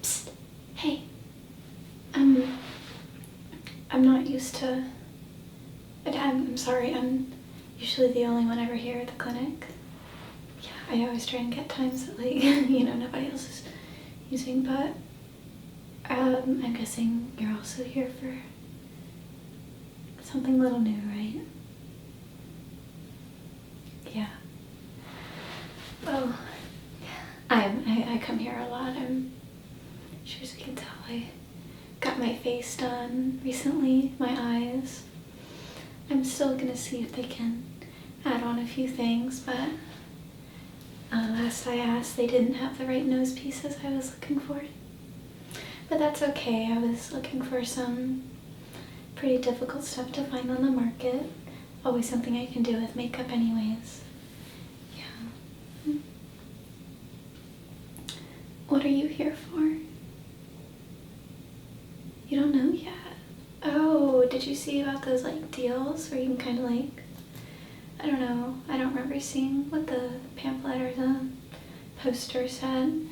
Psst. Hey. I'm not used to... I'm sorry, I'm usually the only one ever here at the clinic. Yeah, I always try and get times that, like, nobody else is using, but I'm guessing you're also here for something a little new, right? Yeah. Well, I come here a lot. I'm sure, as you can tell, I got my face done recently, my eyes. I'm still gonna see if they can add on a few things, but last I asked, they didn't have the right nose pieces I was looking for. But that's okay. I was looking for some pretty difficult stuff to find on the market. Always something I can do with makeup anyways. Yeah. What are you here for? You don't know yet? Oh, did you see about those like deals where you can kind of like, I don't know, I don't remember seeing what the pamphlet or the poster said.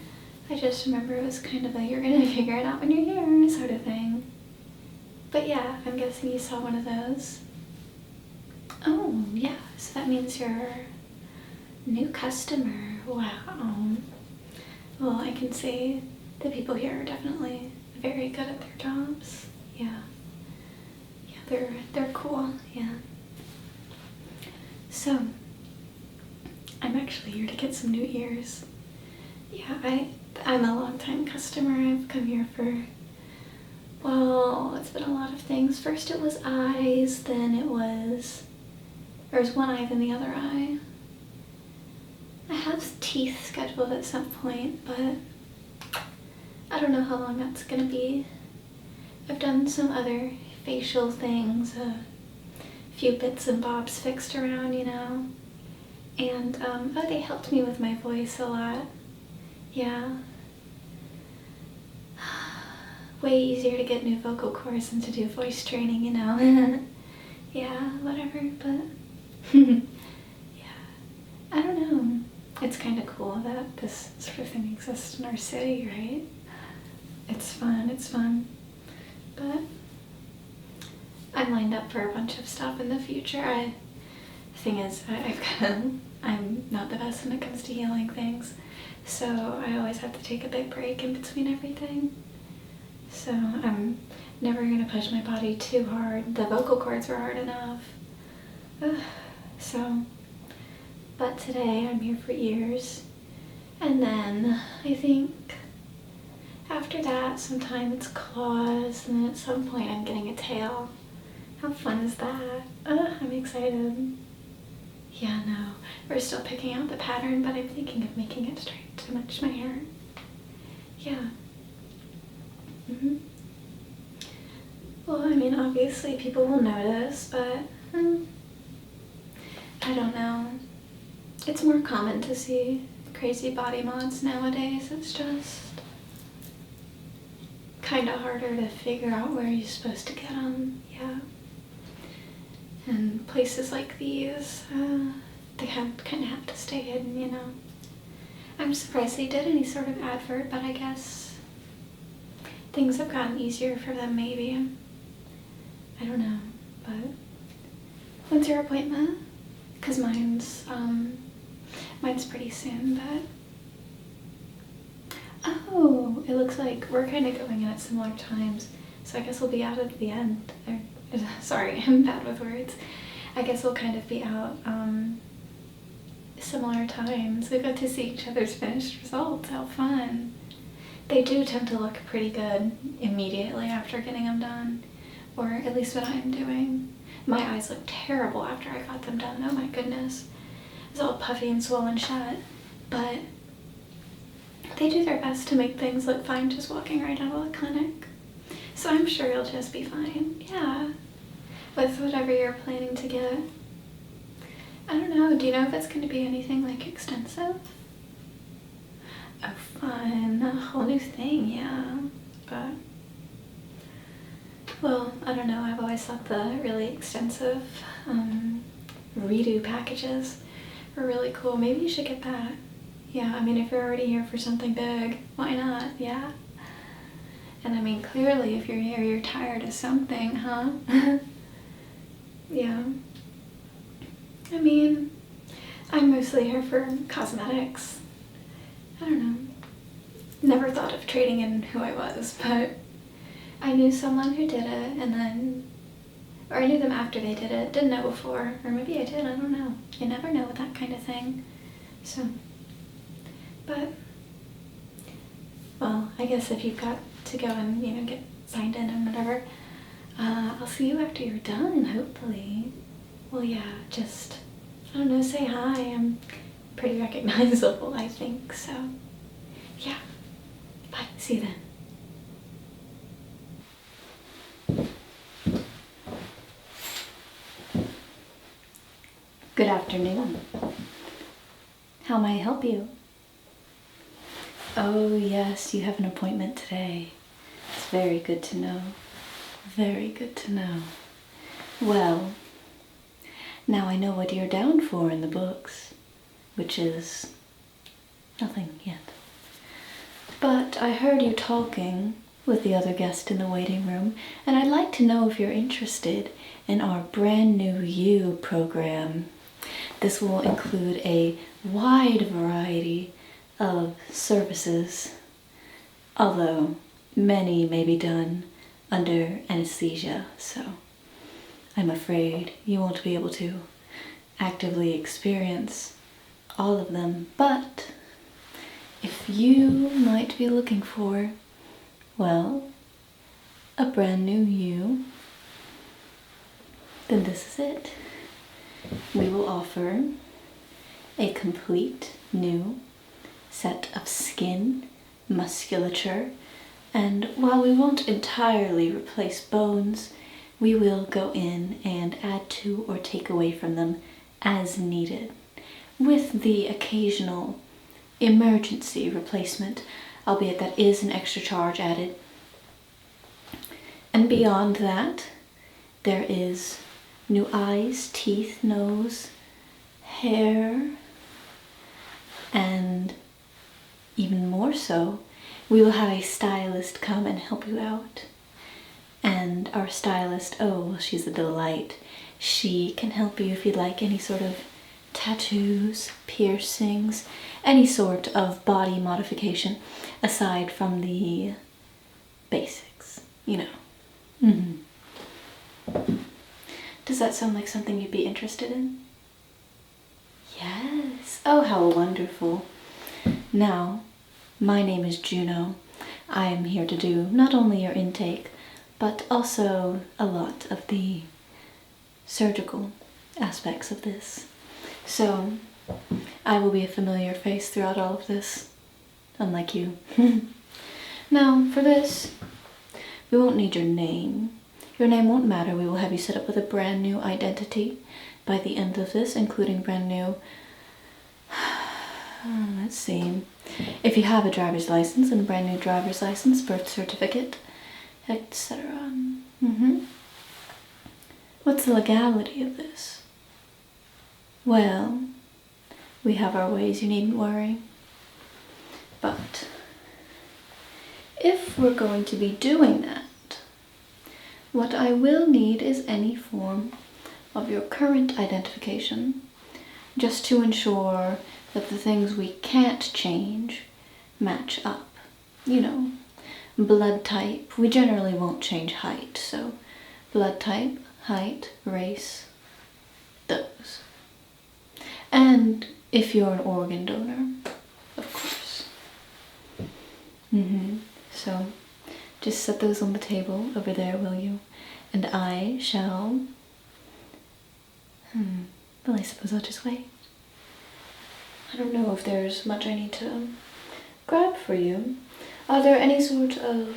I just remember it was kind of a you're gonna figure it out when you're here sort of thing. But yeah, I'm guessing you saw one of those. Oh, yeah, so that means you're a new customer. Wow. Well, I can say the people here are definitely very good at their jobs. Yeah. Yeah, they're cool, yeah. So, I'm actually here to get some new ears. Yeah, I'm a long-time customer. I've come here for, well, it's been a lot of things. First it was eyes, then there was one eye, then the other eye. I have teeth scheduled at some point, but I don't know how long that's gonna be. I've done some other facial things, a few bits and bobs fixed around, and they helped me with my voice a lot. Yeah. Way easier to get new vocal cords than to do voice training, Yeah, whatever, but yeah, I don't know. It's kind of cool that this sort of thing exists in our city, right? It's fun. But I'm lined up for a bunch of stuff in the future. The thing is, I'm not the best when it comes to healing things, so I always have to take a big break in between everything. So I'm never gonna push my body too hard. The vocal cords were hard enough. But today I'm here for ears, and then I think after that sometime it's claws, and then at some point I'm getting a tail. How fun is that? I'm excited. Yeah, no, we're still picking out the pattern, but I'm thinking of making it straight to match my hair. Yeah. Well, I mean, obviously people will notice, but I don't know. It's more common to see crazy body mods nowadays. It's just kind of harder to figure out where you're supposed to get them. Yeah. And places like these, they kind of have to stay hidden, I'm surprised they did any sort of advert, but I guess things have gotten easier for them, maybe. I don't know, but when's your appointment? Because mine's pretty soon, but... Oh, it looks like we're kind of going in at similar times, so I guess we'll be out at the end. Sorry, I'm bad with words. I guess we'll kind of be out similar times. We got to see each other's finished results. How fun. They do tend to look pretty good immediately after getting them done, or at least what I'm doing. My eyes look terrible after I got them done. Oh my goodness. It's all puffy and swollen shut, but they do their best to make things look fine just walking right out of the clinic. So I'm sure you'll just be fine. Yeah. With whatever you're planning to get. I don't know. Do you know if it's going to be anything like extensive? Oh, fun. A whole new thing, yeah. But, well, I don't know. I've always thought the really extensive redo packages were really cool. Maybe you should get that. Yeah, I mean, if you're already here for something big, why not? Yeah. And I mean, clearly if you're here, you're tired of something, huh? Yeah. I mean, I'm mostly here for cosmetics. I don't know. Never thought of trading in who I was, but I knew someone who did it, and then, or I knew them after they did it. Didn't know before, or maybe I did, I don't know. You never know with that kind of thing. So, but, well, I guess if you've got to go and, get signed in and whatever, I'll see you after you're done, hopefully. Well, yeah, just, I don't know, say hi. I'm pretty recognizable, I think, so, yeah. Bye, see you then. Good afternoon. How may I help you? Oh yes, you have an appointment today. It's very good to know. Very good to know. Well, now I know what you're down for in the books, which is nothing yet. But I heard you talking with the other guest in the waiting room, and I'd like to know if you're interested in our brand new You program. This will include a wide variety of services, although many may be done under anesthesia, so I'm afraid you won't be able to actively experience all of them. But if you might be looking for, well, a brand new you, then this is it. We will offer a complete new set of skin, musculature, and while we won't entirely replace bones, we will go in and add to or take away from them as needed, with the occasional emergency replacement, albeit that is an extra charge added. And beyond that, there is new eyes, teeth, nose, hair, and even more so, we will have a stylist come and help you out. And our stylist, oh, she's a delight. She can help you if you'd like any sort of tattoos, piercings, any sort of body modification aside from the basics, Does that sound like something you'd be interested in? Yes. Oh, how wonderful. Now, my name is Juno. I am here to do not only your intake, but also a lot of the surgical aspects of this. So, I will be a familiar face throughout all of this, unlike you. Now, for this, we won't need your name. Your name won't matter. We will have you set up with a brand new identity by the end of this, including brand new, let's see, if you have a driver's license and a brand new driver's license, birth certificate, etc. What's the legality of this? Well, we have our ways, you needn't worry. But if we're going to be doing that, what I will need is any form of your current identification, just to ensure that the things we can't change match up. Blood type. We generally won't change height, so blood type, height, race, those. And if you're an organ donor, of course. So just set those on the table over there, will you? And I shall... Well, I suppose I'll just wait. I don't know if there's much I need to grab for you. Are there any sort of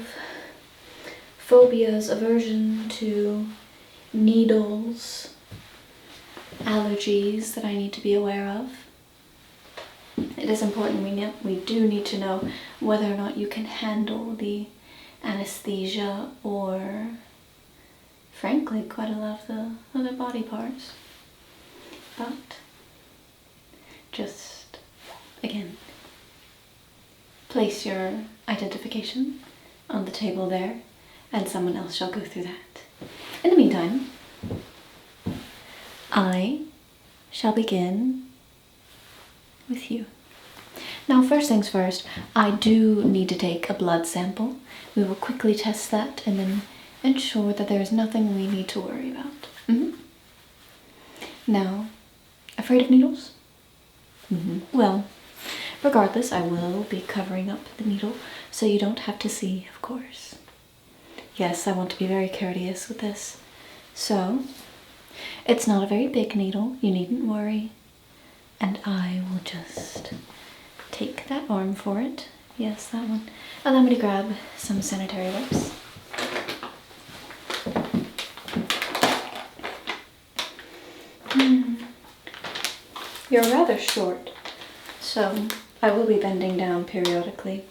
phobias, aversion to needles, allergies that I need to be aware of? It is important, we do need to know whether or not you can handle the anesthesia or, frankly, quite a lot of the other body parts. But just, again, place your identification on the table there, and someone else shall go through that. In the meantime, I shall begin with you. Now, first things first, I do need to take a blood sample. We will quickly test that and then ensure that there is nothing we need to worry about. Now, afraid of needles? Well, regardless, I will be covering up the needle so you don't have to see, of course. Yes, I want to be very courteous with this. So, it's not a very big needle, you needn't worry. And I will just take that arm for it. Yes, that one. Allow me to grab some sanitary wipes. You're rather short, so I will be bending down periodically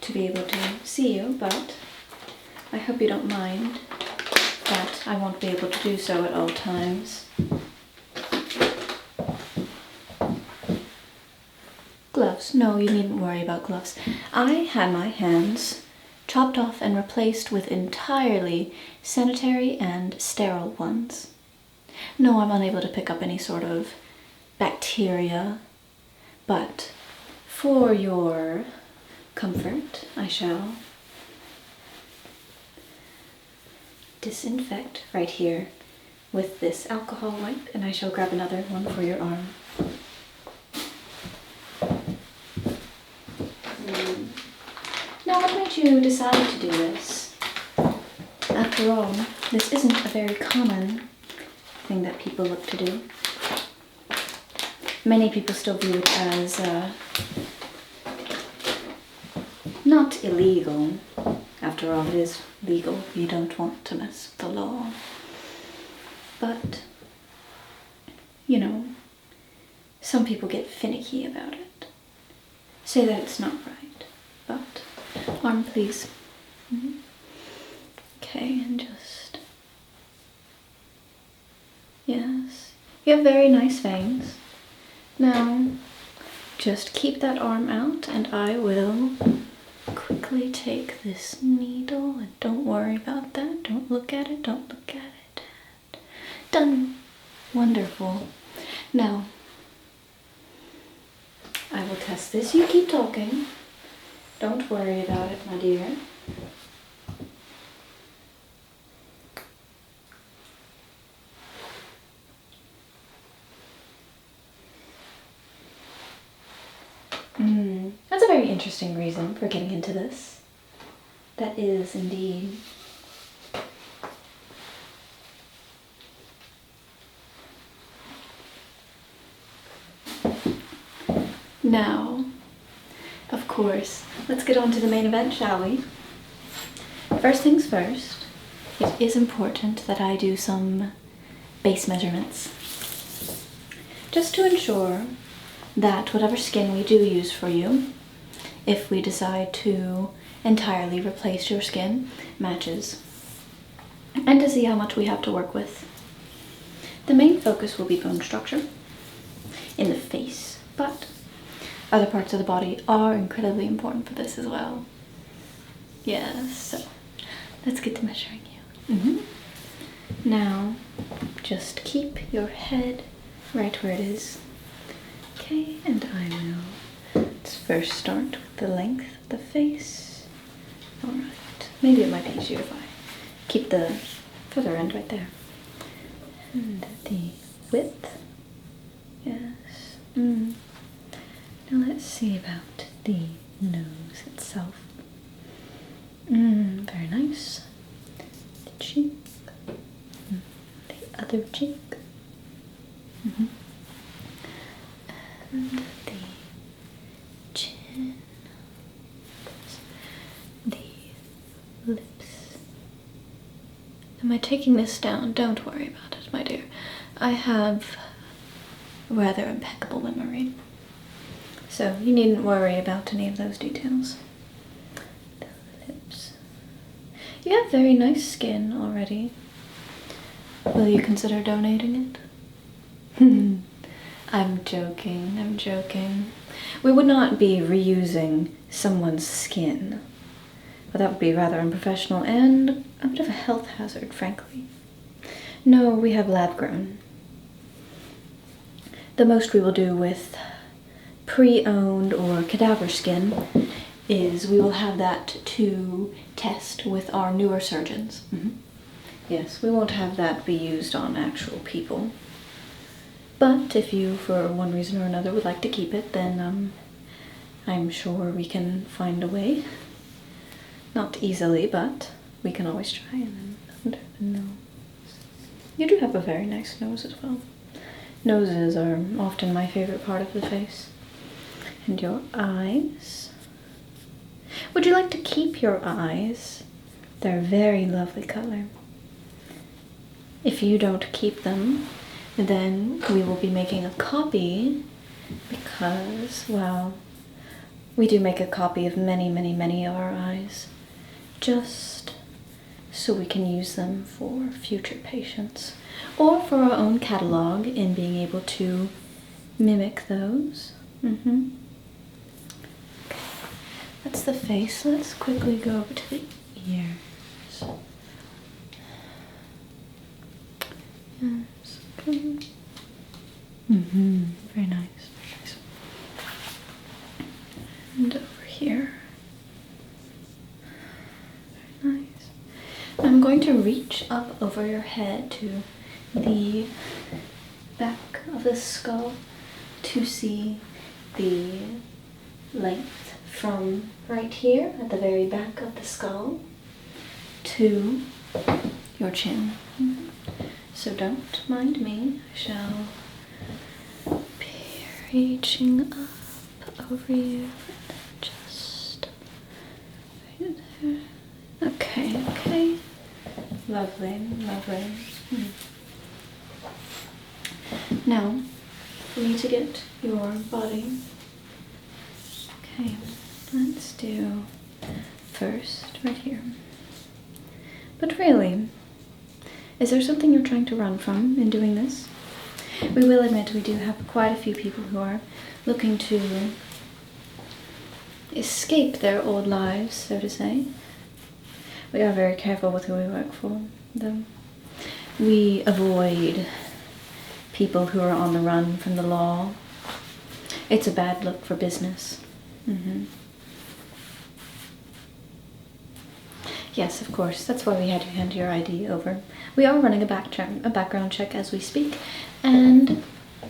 to be able to see you, but I hope you don't mind that I won't be able to do so at all times. Gloves. No, you needn't worry about gloves. I had my hands chopped off and replaced with entirely sanitary and sterile ones. No, I'm unable to pick up any sort of bacteria, but for your comfort, I shall disinfect right here with this alcohol wipe, and I shall grab another one for your arm. Now, what made you decide to do this? After all, this isn't a very common thing that people look to do. Many people still view it as not illegal. After all, it is legal. You don't want to mess with the law. But, you know, some people get finicky about it. Say that it's not right. But, arm please. Okay, and just... Yes. You have very nice veins. Now, just keep that arm out and I will quickly take this needle, and don't worry about that. Don't look at it, don't look at it. Done. Wonderful. Now, I will test this. You keep talking. Don't worry about it, my dear. That's a very interesting reason for getting into this. That is indeed. Now, of course, let's get on to the main event, shall we? First things first, it is important that I do some base measurements. Just to ensure that whatever skin we do use for you, if we decide to entirely replace your skin, matches. And to see how much we have to work with. The main focus will be bone structure in the face, but other parts of the body are incredibly important for this as well. Yes, so let's get to measuring you. Now, just keep your head right where it is. Okay, and I will let's first start with the length of the face. Alright, maybe it might be easier if I keep the further end right there. And the width. Yes. Now let's see about the nose itself. Very nice. The cheek. The other cheek. And the chin. The lips. Am I taking this down? Don't worry about it, my dear. I have a rather impeccable memory. So you needn't worry about any of those details. The lips. You have very nice skin already. Will you consider donating it? I'm joking. We would not be reusing someone's skin. but that would be rather unprofessional and a bit of a health hazard, frankly. No, we have lab-grown. The most we will do with pre-owned or cadaver skin is we will have that to test with our newer surgeons. Yes, we won't have that be used on actual people. But if you, for one reason or another, would like to keep it, then I'm sure we can find a way. Not easily, but we can always try. And then under the nose. You do have a very nice nose as well. Noses are often my favorite part of the face. And your eyes. Would you like to keep your eyes? They're a very lovely color. If you don't keep them, then we will be making a copy because, well, we do make a copy of many, many, many of our eyes just so we can use them for future patients or for our own catalog in being able to mimic those. Okay. That's the face. Let's quickly go over to the ears. Yes. Okay. Very nice. Very nice. And over here. Very nice. I'm going to reach up over your head to the back of the skull to see the length from right here at the very back of the skull to your chin. So don't mind me. I shall be reaching up over you. Just right there. Okay. Lovely. Now, for me to get your body. Okay, let's do first right here. But really, is there something you're trying to run from in doing this? We will admit we do have quite a few people who are looking to escape their old lives, so to say. We are very careful with who we work for, though. We avoid people who are on the run from the law. It's a bad look for business. Yes, of course. That's why we had to hand your ID over. We are running a background check as we speak, and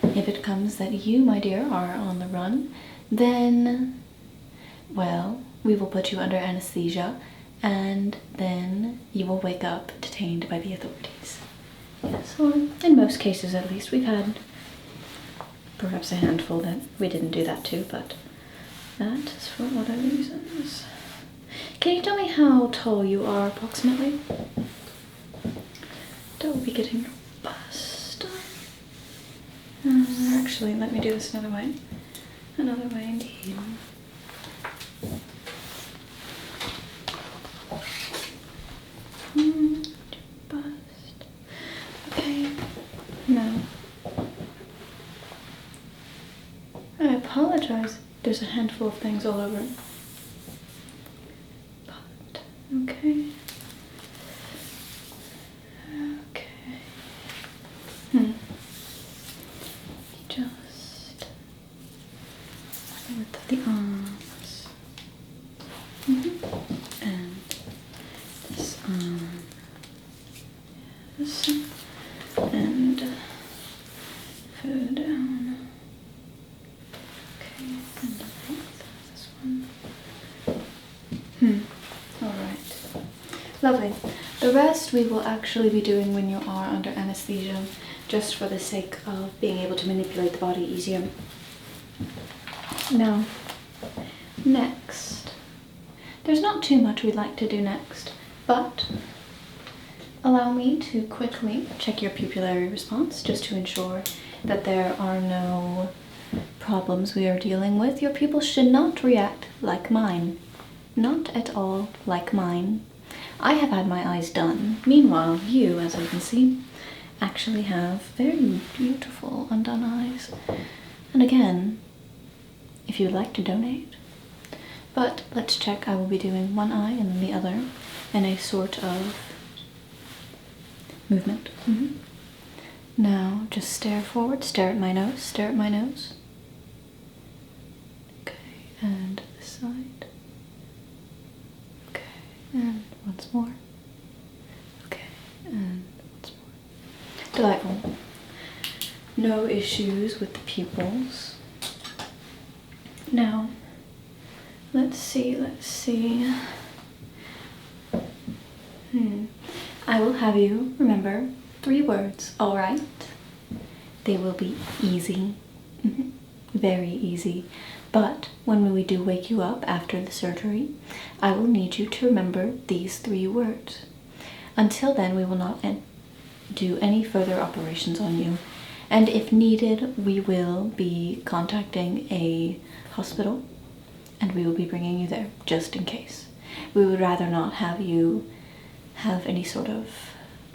if it comes that you, my dear, are on the run, then, well, we will put you under anesthesia, and then you will wake up detained by the authorities. Yes, or in most cases at least. We've had perhaps a handful that we didn't do that to, but that is for other reasons. Can you tell me how tall you are approximately? Don't be getting robust. Actually, let me do this another way. Another way indeed. Bust. Okay. No. I apologize. There's a handful of things all over it. But, okay. Just with the arms. And this arm. Yes. And further down. Okay, and the length of this one. Alright. Lovely. The rest we will actually be doing when you are under anesthesia, just for the sake of being able to manipulate the body easier. Now, next. There's not too much we'd like to do next, but allow me to quickly check your pupillary response just to ensure that there are no problems we are dealing with. Your pupils should not react like mine. Not at all like mine. I have had my eyes done. Meanwhile, you, as I can see, actually have very beautiful undone eyes. And again, if you'd like to donate, But let's check. I will be doing one eye and then the other in a sort of movement. Now just stare forward, stare at my nose, stare at my nose. Okay, and this side. Okay, and once more. Okay, and once more. Delightful. No issues with the pupils. Now, let's see. I will have you remember 3 words, all right? They will be easy, very easy. But when we do wake you up after the surgery, I will need you to remember these 3 words. Until then, we will not do any further operations on you. And if needed, we will be contacting a hospital and we will be bringing you there just in case. We would rather not have you have any sort of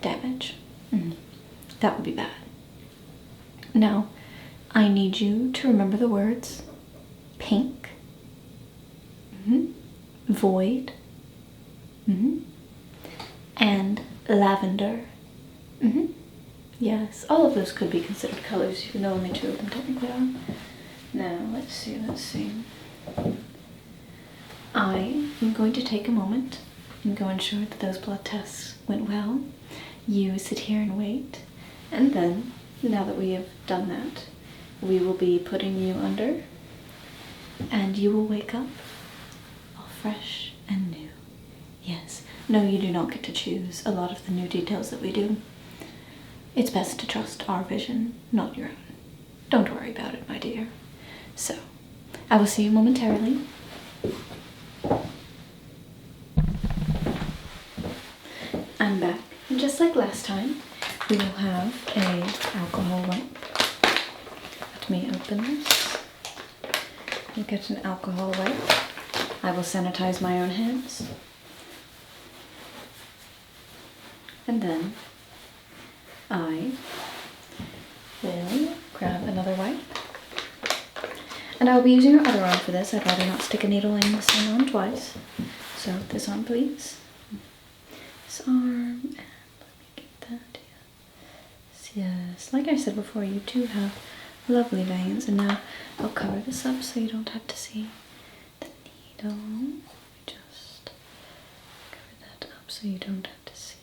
damage. That would be bad. Now, I need you to remember the words pink, void, and lavender. Yes, all of those could be considered colors, even though only 2 of them technically are. Now, let's see. I am going to take a moment and go ensure that those blood tests went well. You sit here and wait, and then, now that we have done that, we will be putting you under, and you will wake up all fresh and new. Yes, no, you do not get to choose a lot of the new details that we do. It's best to trust our vision, not your own. Don't worry about it, my dear. So, I will see you momentarily. I'm back. And just like last time, we will have an alcohol wipe. Let me open this. You get an alcohol wipe. I will sanitize my own hands. And then I will grab another wipe. And I will be using your other arm for this. I'd rather not stick a needle in the same arm twice. So this arm, please. This arm, and let me get that. Yes, like I said before, you do have lovely veins. And now I'll cover this up so you don't have to see the needle. Let me just cover that up so you don't have to see.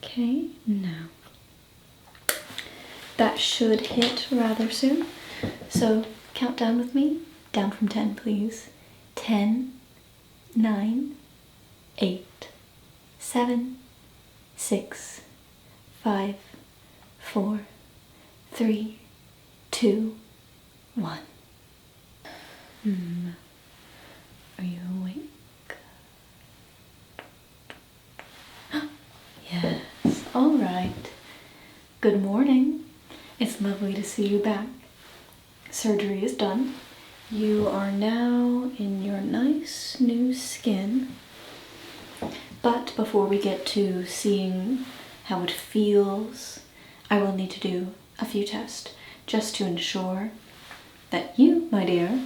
Okay, now that should hit rather soon. So count down with me. Down from 10, please. 10, 9, 8, 7, 6, 5, 4, 3, 2, 1. Are you awake? Yes. All right. Good morning. It's lovely to see you back. Surgery is done. You are now in your nice new skin. But before we get to seeing how it feels, I will need to do a few tests just to ensure that you, my dear,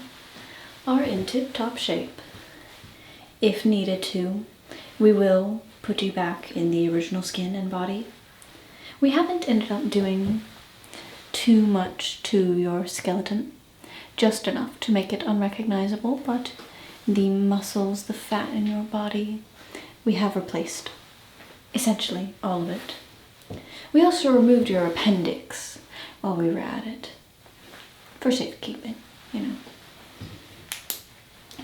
are in tip-top shape. If needed to, we will put you back in the original skin and body. We haven't ended up doing too much to your skeleton, just enough to make it unrecognizable, but the muscles, the fat in your body, we have replaced essentially all of it. We also removed your appendix while we were at it, for safekeeping, you know.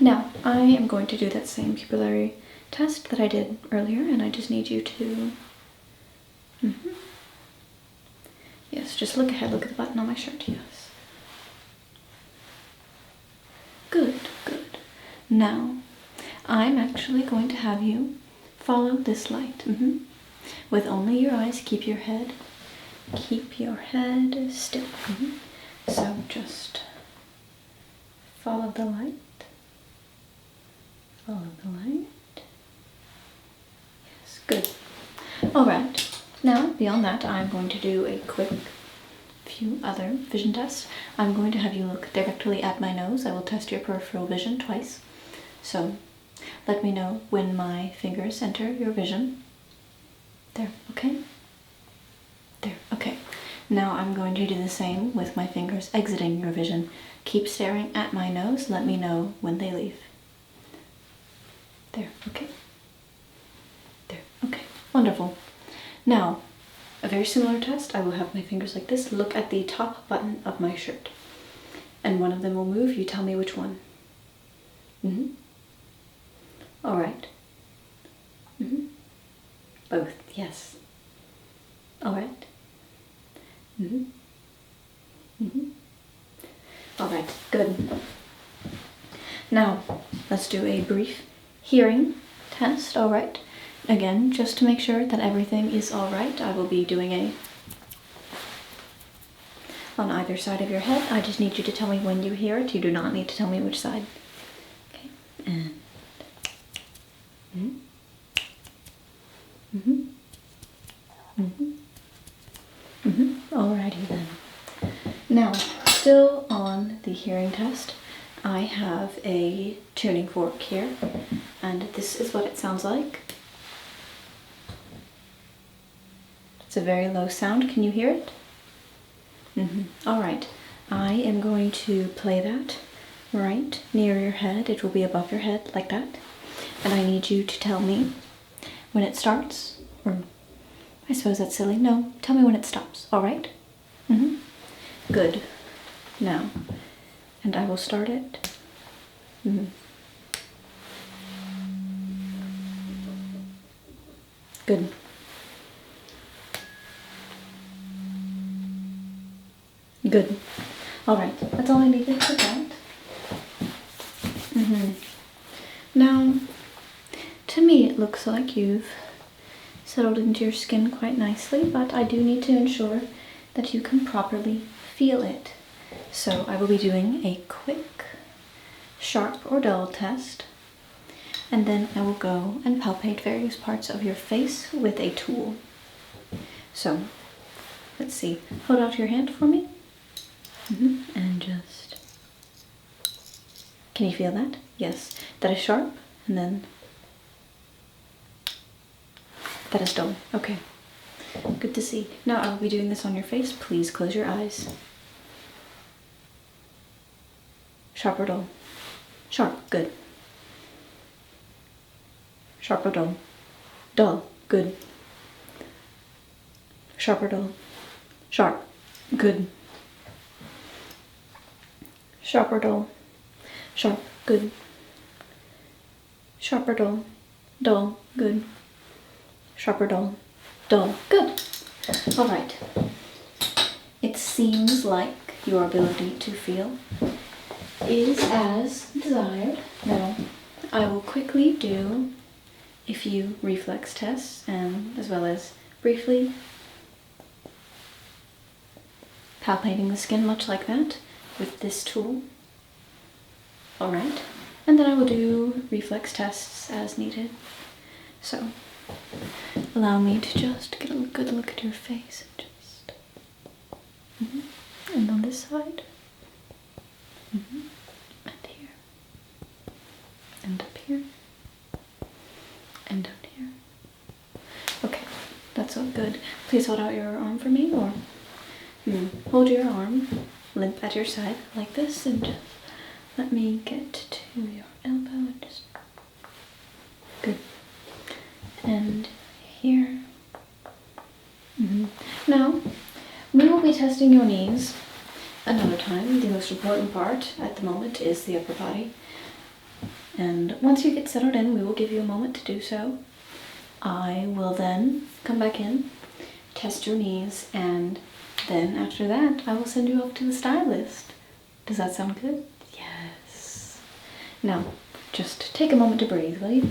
Now, I am going to do that same pupillary test that I did earlier, and I just need you to... Yes, just look ahead, look at the button on my shirt, yes. Good, good. Now, I'm actually going to have you follow this light. With only your eyes, keep your head still. So just follow the light. Follow the light. Yes, good. All right. Now, beyond that, I'm going to do a quick few other vision tests. I'm going to have you look directly at my nose. I will test your peripheral vision twice. So let me know when my fingers enter your vision. There, okay? There, okay. Now I'm going to do the same with my fingers exiting your vision. Keep staring at my nose. Let me know when they leave. There, okay? There, okay. Wonderful. Now, a very similar test. I will have my fingers like this. Look at the top button of my shirt. And one of them will move. You tell me which one. All right. Both, yes. All right. All right, good. Now, let's do a brief hearing test, all right? Again, just to make sure that everything is all right, I will be doing a on either side of your head. I just need you to tell me when you hear it. You do not need to tell me which side. Okay, and Alrighty then. Now, still on the hearing test, I have a tuning fork here, and this is what it sounds like. It's a very low sound. Can you hear it? Alright, I am going to play that right near your head. It will be above your head like that. And I need you to tell me when it starts, or I suppose that's silly. No, tell me when it stops, alright? Good. Now, and I will start it. Good. Good. Alright, that's all I needed for that. Now, to me it looks like you've settled into your skin quite nicely, but I do need to ensure that you can properly feel it. So I will be doing a quick, sharp or dull test, and then I will go and palpate various parts of your face with a tool. So, let's see. Hold out your hand for me. And just... Can you feel that? Yes. That is sharp, and then... That is dull. Okay. Good to see. Now I will be doing this on your face. Please close your eyes. Sharp or dull? Sharp. Good. Sharp or dull? Dull. Good. Sharp or dull? Sharp. Good. Sharp or dull? Sharp. Good. Sharp or dull? Dull. Good. Sharp or dull? Dull. Good. All right. It seems like your ability to feel is as desired. Now, I will quickly do a few reflex tests, and as well as briefly palpating the skin much like that with this tool. All right. And then I will do reflex tests as needed. So, allow me to just get a good look at your face. And on this side. And here. And up here. And down here. Okay, that's all good. Please hold out your arm for me, or hold your arm limp at your side like this, and just let me get to your elbow and just good. And here. Now, we will be testing your knees another time. The most important part at the moment is the upper body. And once you get settled in, we will give you a moment to do so. I will then come back in, test your knees, and then after that, I will send you off to the stylist. Does that sound good? Yes. Now, just take a moment to breathe, will you?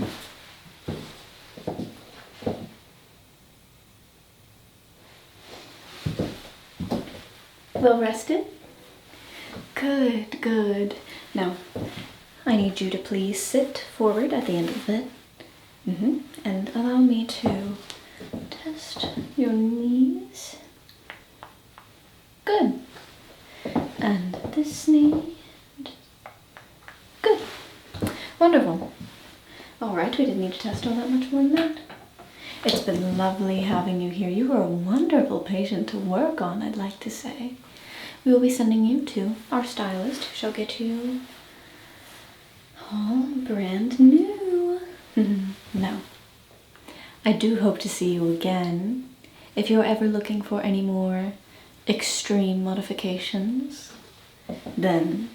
Well rested? Good, good. Now, I need you to please sit forward at the end of it. And allow me to test your knees. Good. this knee. Good. Wonderful. All right, we didn't need to test all that much more than that. It's been lovely having you here. You are a wonderful patient to work on, I'd like to say. We will be sending you to our stylist, who shall get you all brand new. No. I do hope to see you again. If you're ever looking for any more extreme modifications, then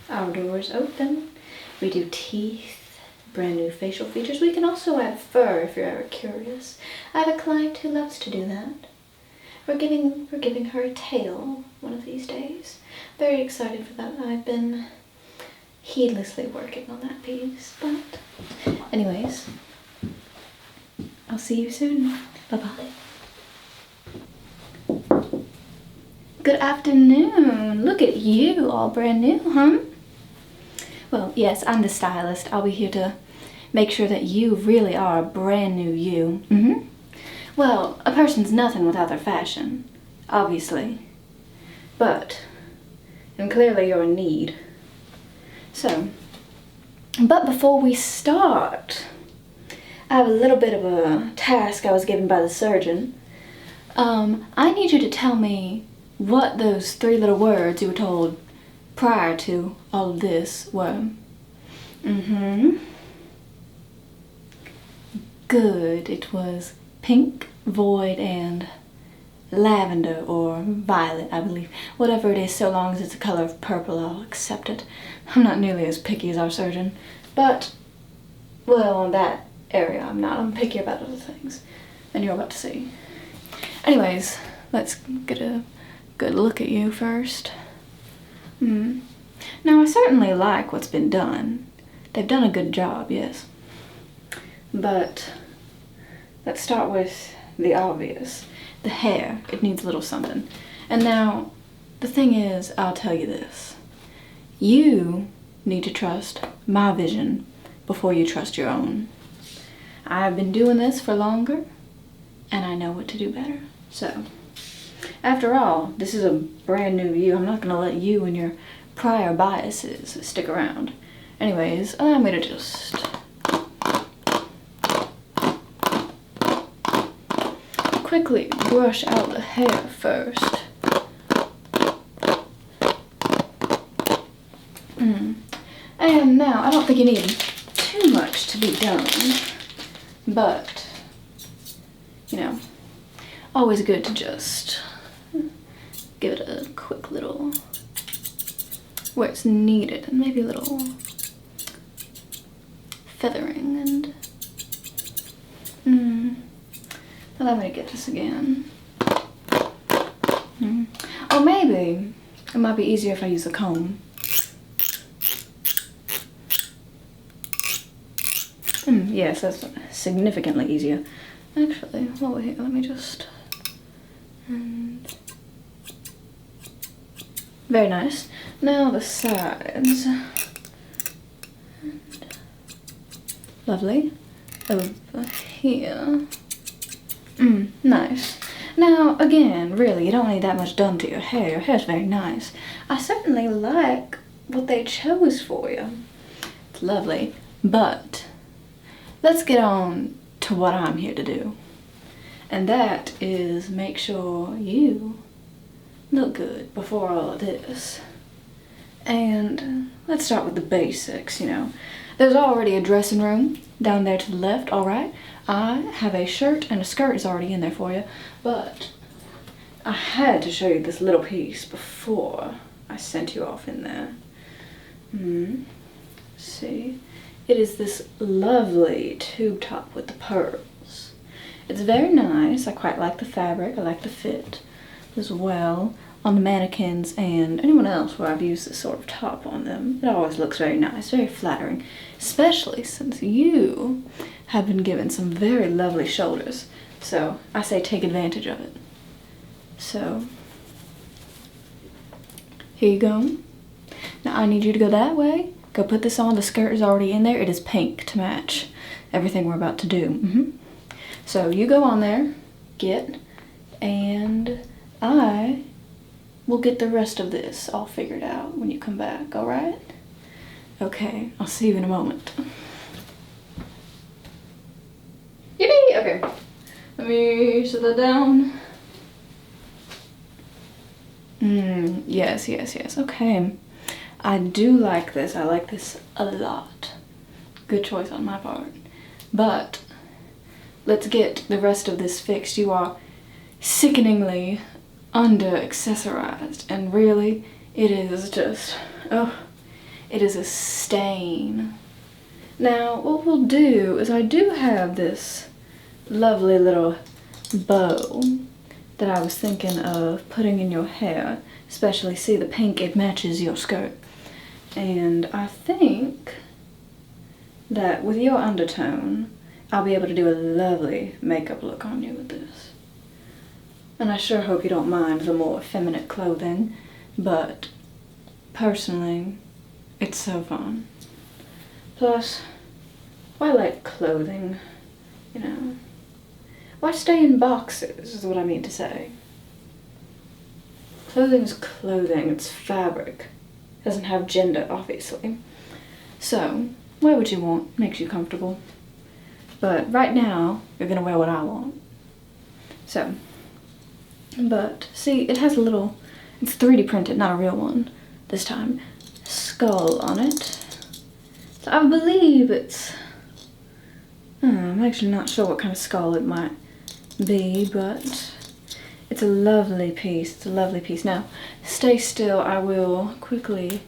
our door's open. We do teeth, brand new facial features. We can also add fur if you're ever curious. I have a client who loves to do that. We're giving her a tail one of these days. Very excited for that. I've been heedlessly working on that piece, but anyways, I'll see you soon. Bye-bye. Good afternoon. Look at you, all brand new, huh? Well, yes, I'm the stylist. I'll be here to make sure that you really are brand new you. Well, a person's nothing without their fashion, obviously. And clearly you're in need. So, but before we start, I have a little bit of a task I was given by the surgeon. I need you to tell me what those 3 little words you were told prior to all of this were. Good. It was pink, void, and lavender or violet, I believe. Whatever it is, so long as it's a color of purple, I'll accept it. I'm not nearly as picky as our surgeon, but, well, in that area I'm not. I'm picky about other things, and you're about to see. Anyways, let's get a good look at you first. Now, I certainly like what's been done. They've done a good job, yes. But let's start with the obvious. The hair, it needs a little something. And now, the thing is, I'll tell you this. You need to trust my vision before you trust your own. I've been doing this for longer, and I know what to do better. So, after all, this is a brand new you. I'm not gonna let you and your prior biases stick around. Anyways, allow me to just quickly brush out the hair first. And now, I don't think you need too much to be done, but, you know, always good to just give it a quick little, where it's needed, and maybe a little feathering, and allow me to get this again. Or maybe it might be easier if I use a comb. Yes, that's significantly easier. Actually, while we're here, let me just... Very nice. Now the sides. Lovely. Over here. Nice. Now, again, really, you don't need that much done to your hair. Your hair's very nice. I certainly like what they chose for you. It's lovely. But let's get on to what I'm here to do. And that is make sure you look good before all of this. And let's start with the basics, you know. There's already a dressing room down there to the left, alright? I have a shirt and a skirt is already in there for you, but I had to show you this little piece before I sent you off in there. See? It is this lovely tube top with the pearls. It's very nice. I quite like the fabric. I like the fit as well on the mannequins and anyone else where I've used this sort of top on them. It always looks very nice, very flattering, especially since you have been given some very lovely shoulders. So I say take advantage of it. So here you go. Now I need you to go that way. Go put this on. The skirt is already in there. It is pink to match everything we're about to do. So you go on there, and I we'll get the rest of this all figured out when you come back, alright? Okay, I'll see you in a moment. Yippee! Okay, let me set that down. Yes, okay. I do like this. I like this a lot. Good choice on my part. But let's get the rest of this fixed. You are sickeningly under-accessorized, and really, it is just, oh, it is a stain. Now, what we'll do is I do have this lovely little bow that I was thinking of putting in your hair, especially see the pink, it matches your skirt. And I think that with your undertone, I'll be able to do a lovely makeup look on you with this. And I sure hope you don't mind the more feminine clothing, but personally, it's so fun. Plus, why like clothing, you know? Why stay in boxes, is what I mean to say. Clothing is clothing, it's fabric. It doesn't have gender, obviously. So, wear what you want, makes you comfortable. But right now, you're gonna wear what I want. So, but see, it has a little, it's 3D printed, not a real one this time, skull on it. So I believe it's, I'm actually not sure what kind of skull it might be, but it's a lovely piece. It's a lovely piece. Now, stay still. I will quickly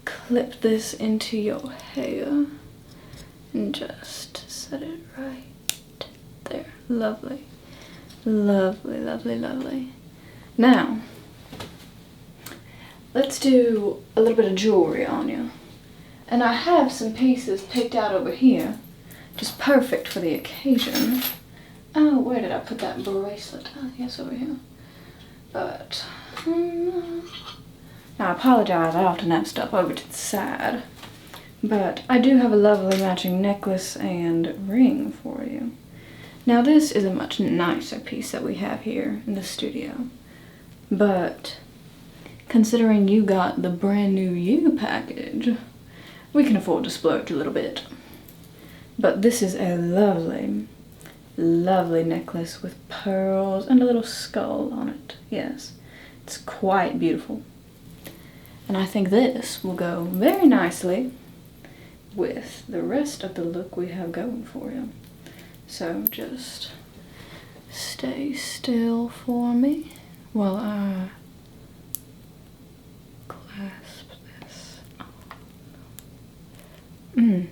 clip this into your hair and just set it right there. Lovely. Lovely, lovely, lovely. Now, let's do a little bit of jewelry on you. And I have some pieces picked out over here, just perfect for the occasion. Oh, where did I put that bracelet? Oh, yes, over here. But, now I apologize, I often have stuff over to the side. But I do have a lovely matching necklace and ring for you. Now this is a much nicer piece that we have here in the studio. But, considering you got the brand new you package, we can afford to splurge a little bit. But this is a lovely, lovely necklace with pearls and a little skull on it. Yes, it's quite beautiful. And I think this will go very nicely with the rest of the look we have going for you. So just stay still for me while I clasp this on.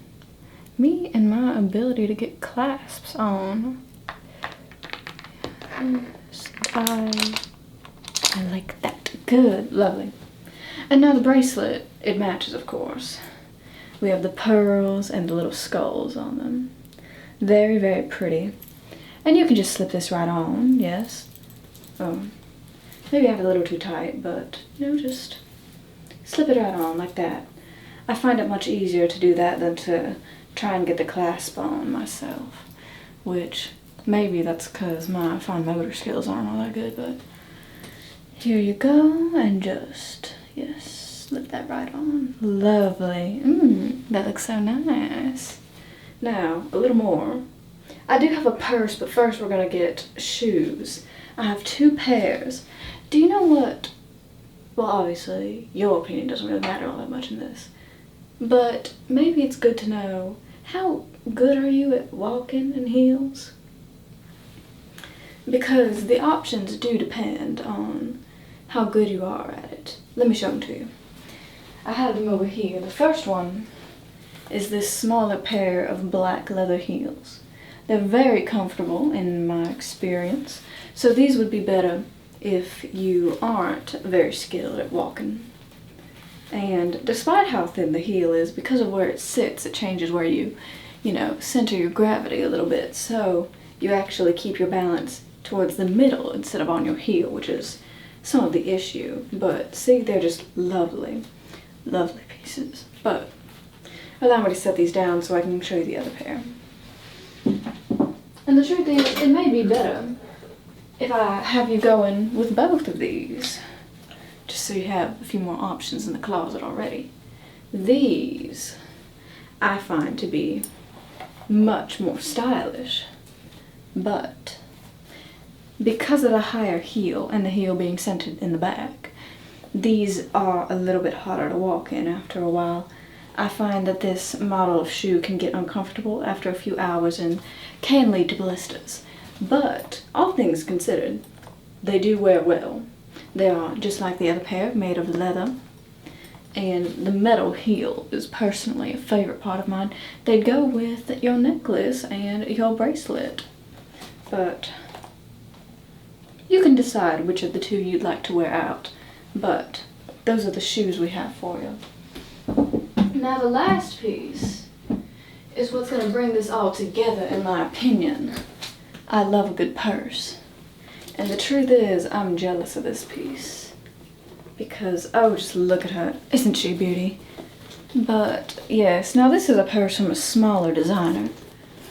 Me and my ability to get clasps on. Yes, I like that. Good, lovely. And now the bracelet, it matches, of course. We have the pearls and the little skulls on them. Very, very pretty. And you can just slip this right on, yes. Oh, maybe I have it a little too tight, but, you know, just slip it right on like that. I find it much easier to do that than to try and get the clasp on myself, which maybe that's because my fine motor skills aren't all that good, but here you go, and just, yes, slip that right on. Lovely. That looks so nice. Now, a little more. I do have a purse, but first we're gonna get shoes. I have 2 pairs. Do you know what? Well, obviously, your opinion doesn't really matter all that much in this. But maybe it's good to know, how good are you at walking in heels? Because the options do depend on how good you are at it. Let me show them to you. I have them over here. The first one is this smaller pair of black leather heels. They're very comfortable in my experience, so these would be better if you aren't very skilled at walking. And despite how thin the heel is, because of where it sits, it changes where you center your gravity a little bit, so you actually keep your balance towards the middle instead of on your heel, which is some of the issue. But see, they're just lovely, lovely pieces. But allow me to set these down so I can show you the other pair. And the truth is, it may be better if I have you going with both of these. just so you have a few more options in the closet already. These I find to be much more stylish, but because of the higher heel and the heel being centered in the back, these are a little bit harder to walk in after a while. I find that this model of shoe can get uncomfortable after a few hours and can lead to blisters. But all things considered, they do wear well. They are just like the other pair, made of leather. And the metal heel is personally a favorite part of mine. They'd go with your necklace and your bracelet. But you can decide which of the two you'd like to wear out. But those are the shoes we have for you. Now the last piece is what's going to bring this all together, in my opinion. I love a good purse. And the truth is, I'm jealous of this piece. Because, oh, just look at her. Isn't she a beauty? But, yes, now this is a purse from a smaller designer.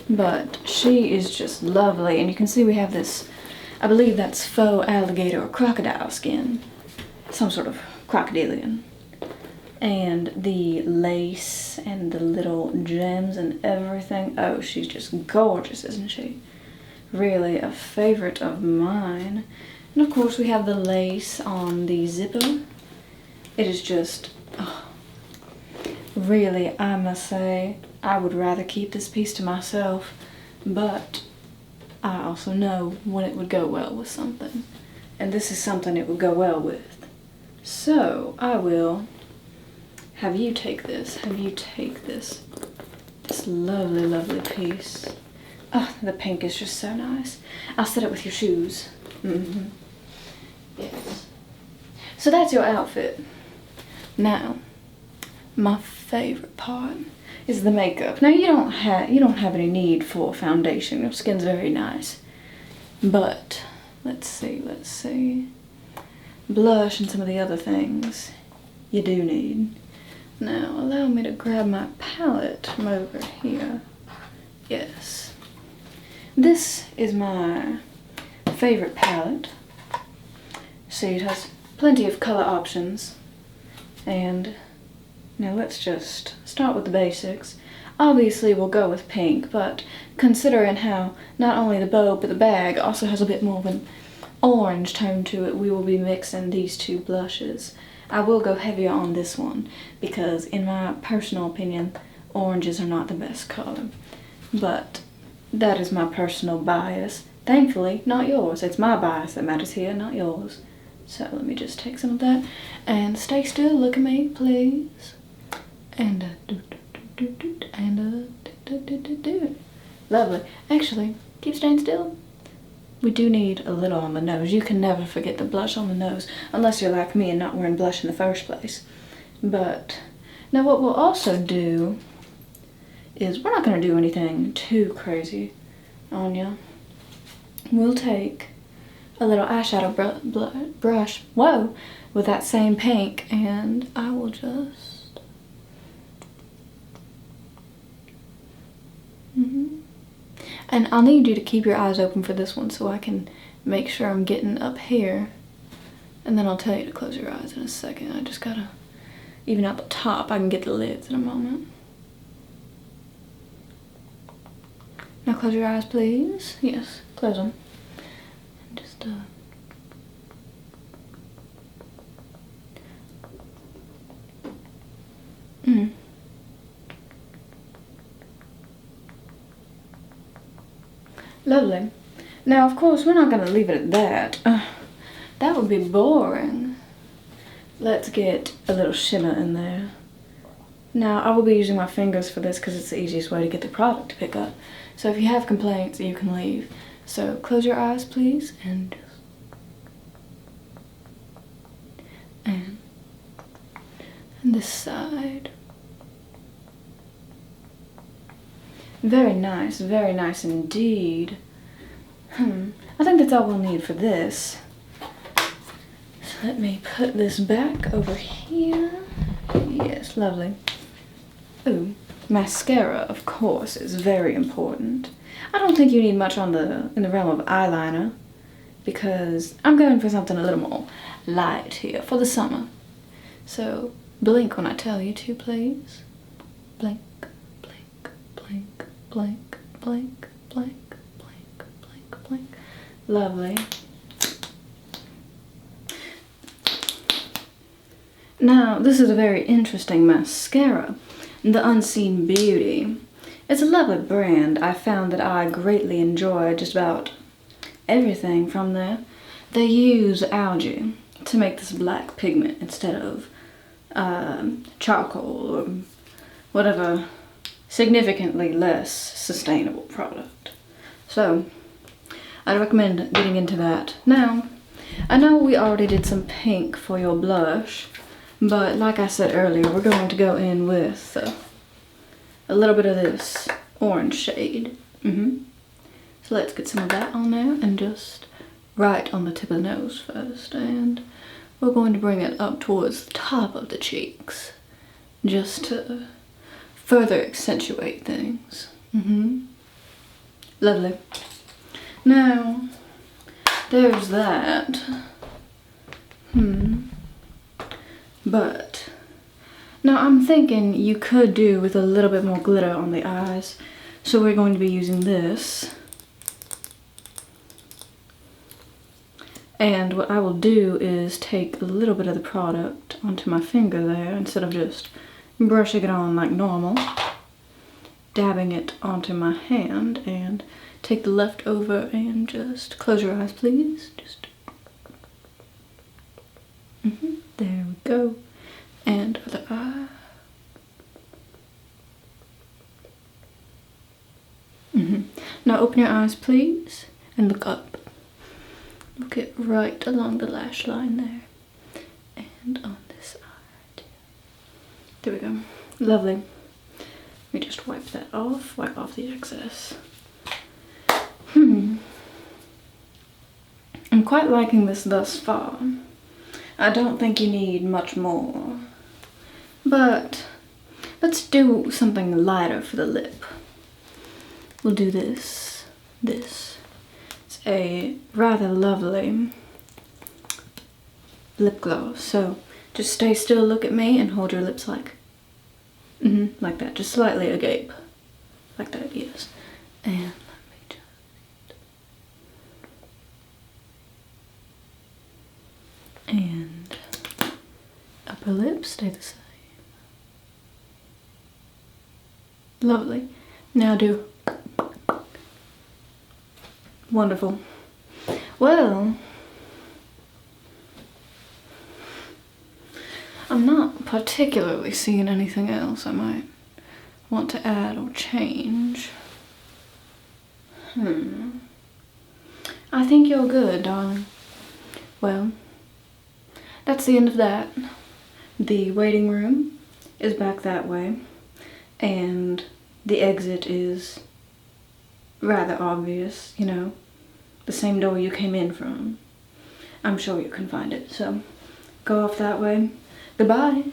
But she is just lovely. And you can see we have this, I believe that's faux alligator or crocodile skin. Some sort of crocodilian. And the lace and the little gems and everything. Oh, she's just gorgeous, isn't she? Really a favorite of mine. And of course we have the lace on the zipper. It is just, oh, really, I must say, I would rather keep this piece to myself, but I also know when it would go well with something. And this is something it would go well with. So I will have you take this, this lovely, lovely piece. Oh, the pink is just so nice. I'll set it with your shoes. Yes. So that's your outfit. Now, my favorite part is the makeup. Now you don't have any need for foundation. Your skin's very nice. But let's see. Blush and some of the other things you do need. Now allow me to grab my palette from over here. Yes. This is my favorite palette. See, it has plenty of color options. And now let's just start with the basics. Obviously we'll go with pink, but considering how not only the bow but the bag also has a bit more of an orange tone to it, we will be mixing these two blushes. I will go heavier on this one because in my personal opinion, oranges are not the best color. But that is my personal bias. Thankfully, not yours. It's my bias that matters here, not yours. So let me just take some of that and stay still. Look at me, please. And lovely. Actually, keep staying still. We do need a little on the nose. You can never forget the blush on the nose, unless you're like me and not wearing blush in the first place. But now what we'll also do is we're not going to do anything too crazy on you. We'll take a little eyeshadow brush, whoa, with that same pink, and I will just and I'll need you to keep your eyes open for this one so I can make sure I'm getting up here, and then I'll tell you to close your eyes in a second. I just gotta even out the top. I can get the lids in a moment. Now close your eyes, please. Yes, close them. Just Lovely. Now, of course, we're not going to leave it at that. That would be boring. Let's get a little shimmer in there. Now, I will be using my fingers for this because it's the easiest way to get the product to pick up. So if you have complaints, you can leave. So close your eyes, please, and this side. Very nice indeed. I think that's all we'll need for this. So let me put this back over here. Yes, lovely. Ooh, mascara, of course, is very important. I don't think you need much in the realm of eyeliner. because I'm going for something a little more light here for the summer. So blink when I tell you to, please. Blink, blink, blink, blink, blink, blink, blink, blink, blink. Lovely. Now, this is a very interesting mascara, the Unseen Beauty. It's a lovely brand. I found that I greatly enjoy just about everything from there. They use algae to make this black pigment instead of charcoal or whatever significantly less sustainable product. So, I'd recommend getting into that. Now, I know we already did some pink for your blush, but like I said earlier, we're going to go in with a little bit of this orange shade. So let's get some of that on there and just right on the tip of the nose first. And we're going to bring it up towards the top of the cheeks just to further accentuate things. Lovely. Now, there's that. But now I'm thinking you could do with a little bit more glitter on the eyes. So we're going to be using this. And what I will do is take a little bit of the product onto my finger there instead of just brushing it on like normal. Dabbing it onto my hand and take the leftover and just close your eyes, please. Just there we go. And other eye. Now open your eyes, please, and look up. Look it right along the lash line there. And on this eye too. There we go. Lovely. Let me just wipe that off. Wipe off the excess. I'm quite liking this thus far. I don't think you need much more. But let's do something lighter for the lip. We'll do this. It's a rather lovely lip gloss. So just stay still, look at me, and hold your lips like that. Just slightly agape. Like that, yes. And let me just... And upper lip, stay the same. Lovely. Now do. Wonderful. Well, I'm not particularly seeing anything else I might want to add or change. I think you're good, darling. Well, that's the end of that. The waiting room is back that way, and the exit is rather obvious, you know, the same door you came in from. I'm sure you can find it, so go off that way. Goodbye.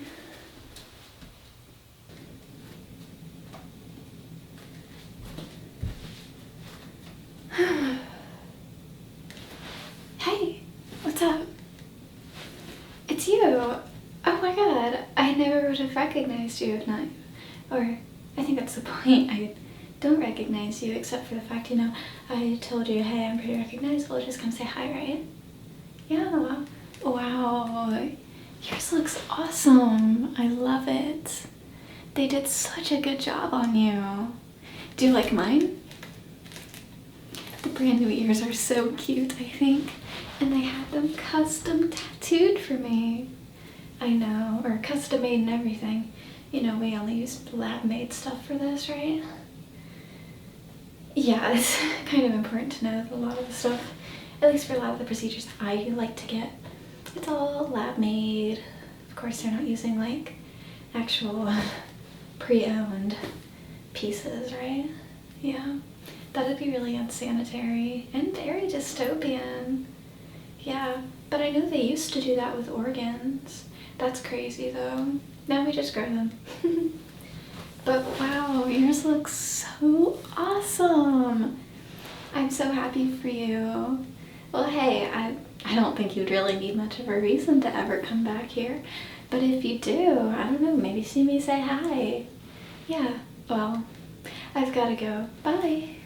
Hey, what's up? It's you. Oh my god, I never would have recognized you if not. Or, I think that's the point. I don't recognize you except for the fact, you know, I told you, hey, I'm pretty recognizable, just come say hi, right? Yeah. Wow. Yours looks awesome. I love it. They did such a good job on you. Do you like mine? The brand new ears are so cute, I think. And they had them custom tattooed for me. I know, or custom made and everything. You know, we only use lab-made stuff for this, right? Yeah, it's kind of important to know that a lot of the stuff, at least for a lot of the procedures I like to get, it's all lab-made. Of course, they're not using, like, actual pre-owned pieces, right? Yeah, that'd be really unsanitary and very dystopian. Yeah, but I know they used to do that with organs. That's crazy, though. Now we just grow them. But wow, yours looks so awesome. I'm so happy for you. Well, hey, I don't think you'd really need much of a reason to ever come back here. But if you do, I don't know, maybe see me say hi. Yeah, well, I've gotta go. Bye.